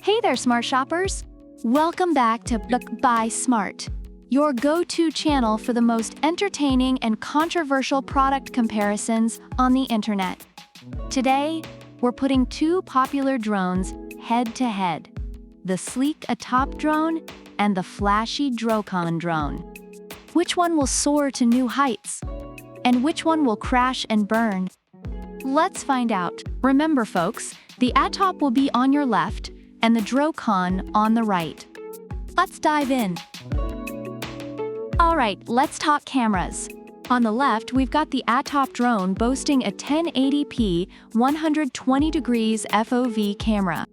Hey there, smart shoppers! Welcome back to Buy Smart, your go-to channel for the most entertaining and controversial product comparisons on the internet. Today, we're putting two popular drones head-to-head, the sleek ATTOP drone and the flashy DROCON drone. Which one will soar to new heights? And which one will crash and burn? Let's find out. Remember, folks, the ATTOP will be on your left and the DROCON on the right. Let's dive in. All right, let's talk cameras. On the left, we've got the ATTOP drone boasting a 1080p 120 degrees FOV camera.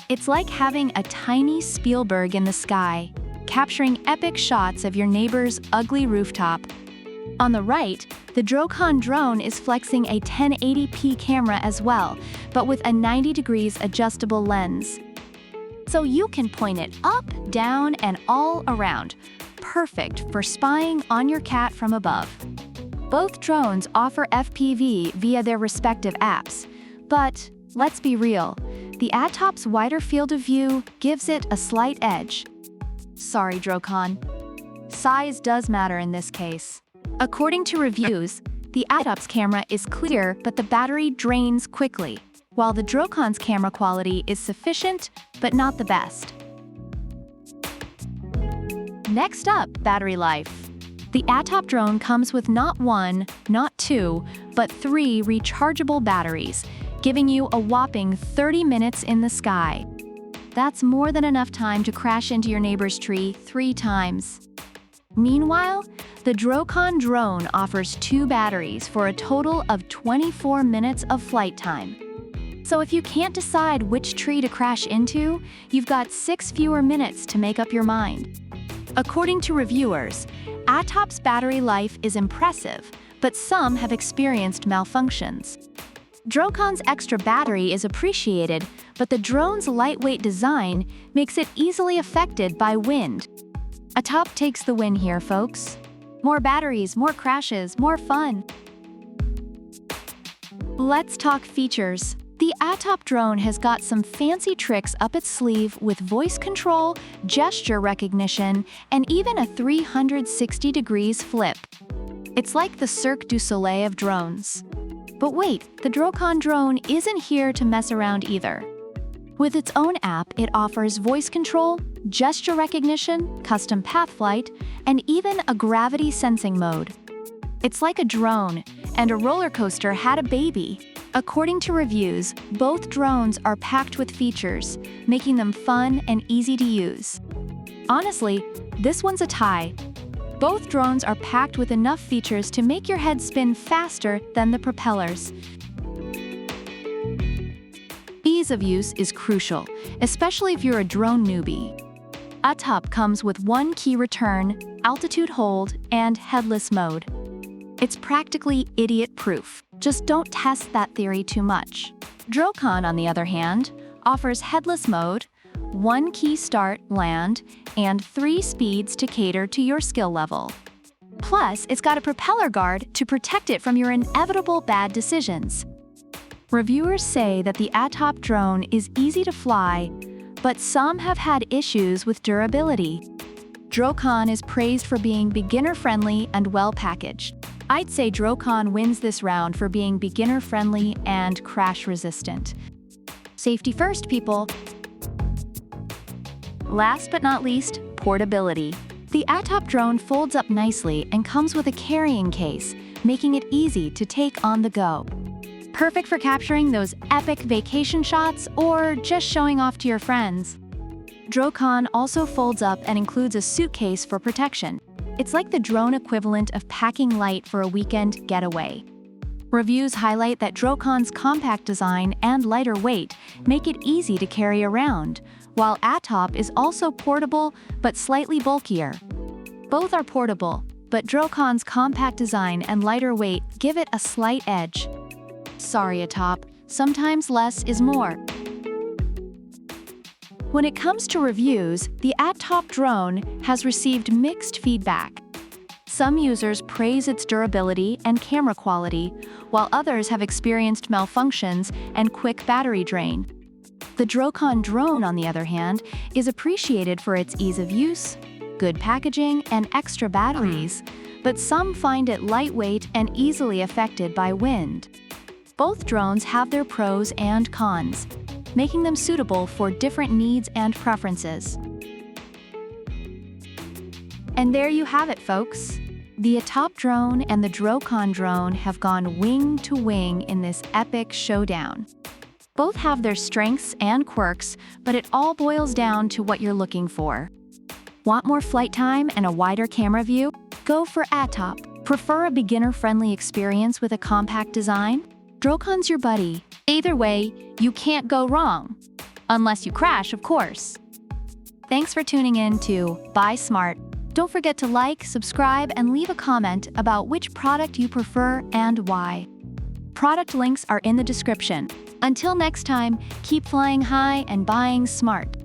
It's like having a tiny Spielberg in the sky, capturing epic shots of your neighbor's ugly rooftop. On the right, the DROCON drone is flexing a 1080p camera as well, but with a 90 degrees adjustable lens. So you can point it up, down, and all around. Perfect for spying on your cat from above. Both drones offer FPV via their respective apps, but let's be real, the ATTOP's wider field of view gives it a slight edge. Sorry, DROCON. Size does matter in this case. According to reviews, the ATTOP's camera is clear, but the battery drains quickly, while the DROCON's camera quality is sufficient, but not the best. Next up, battery life. The ATTOP drone comes with not one, not two, but 3 rechargeable batteries, giving you a whopping 30 minutes in the sky. That's more than enough time to crash into your neighbor's tree 3 times. Meanwhile, the DROCON drone offers 2 batteries for a total of 24 minutes of flight time. So if you can't decide which tree to crash into, you've got 6 fewer minutes to make up your mind. According to reviewers, ATTOP's battery life is impressive, but some have experienced malfunctions. DROCON's extra battery is appreciated, but the drone's lightweight design makes it easily affected by wind. ATTOP takes the win here, folks. More batteries, more crashes, more fun. Let's talk features. The ATTOP drone has got some fancy tricks up its sleeve with voice control, gesture recognition, and even a 360 degrees flip. It's like the Cirque du Soleil of drones. But wait, the DROCON drone isn't here to mess around either. With its own app, it offers voice control, gesture recognition, custom path flight, and even a gravity sensing mode. It's like a drone, and a roller coaster had a baby. According to reviews, both drones are packed with features, making them fun and easy to use. Honestly, this one's a tie. Both drones are packed with enough features to make your head spin faster than the propellers. Ease of use is crucial, especially if you're a drone newbie. ATTOP comes with 1 key return, altitude hold, and headless mode. It's practically idiot-proof. Just don't test that theory too much. DROCON, on the other hand, offers headless mode, 1 key start, land, and 3 speeds to cater to your skill level. Plus, it's got a propeller guard to protect it from your inevitable bad decisions. Reviewers say that the ATTOP drone is easy to fly, but some have had issues with durability. DROCON is praised for being beginner-friendly and well-packaged. I'd say DROCON wins this round for being beginner-friendly and crash-resistant. Safety first, people! Last but not least, portability. The ATTOP drone folds up nicely and comes with a carrying case, making it easy to take on the go. Perfect for capturing those epic vacation shots or just showing off to your friends. DROCON also folds up and includes a suitcase for protection. It's like the drone equivalent of packing light for a weekend getaway. Reviews highlight that DROCON's compact design and lighter weight make it easy to carry around, while ATTOP is also portable but slightly bulkier. Both are portable, but DROCON's compact design and lighter weight give it a slight edge. Sorry, ATTOP, sometimes less is more. When it comes to reviews, the ATTOP drone has received mixed feedback. Some users praise its durability and camera quality, while others have experienced malfunctions and quick battery drain. The DROCON drone, on the other hand, is appreciated for its ease of use, good packaging, and extra batteries, but some find it lightweight and easily affected by wind. Both drones have their pros and cons, making them suitable for different needs and preferences. And there you have it, folks. The ATTOP drone and the DROCON drone have gone wing to wing in this epic showdown. Both have their strengths and quirks, but it all boils down to what you're looking for. Want more flight time and a wider camera view? Go for ATTOP. Prefer a beginner-friendly experience with a compact design? DROCON's your buddy. Either way, you can't go wrong. Unless you crash, of course. Thanks for tuning in to Buy Smart. Don't forget to like, subscribe, and leave a comment about which product you prefer and why. Product links are in the description. Until next time, keep flying high and buying smart.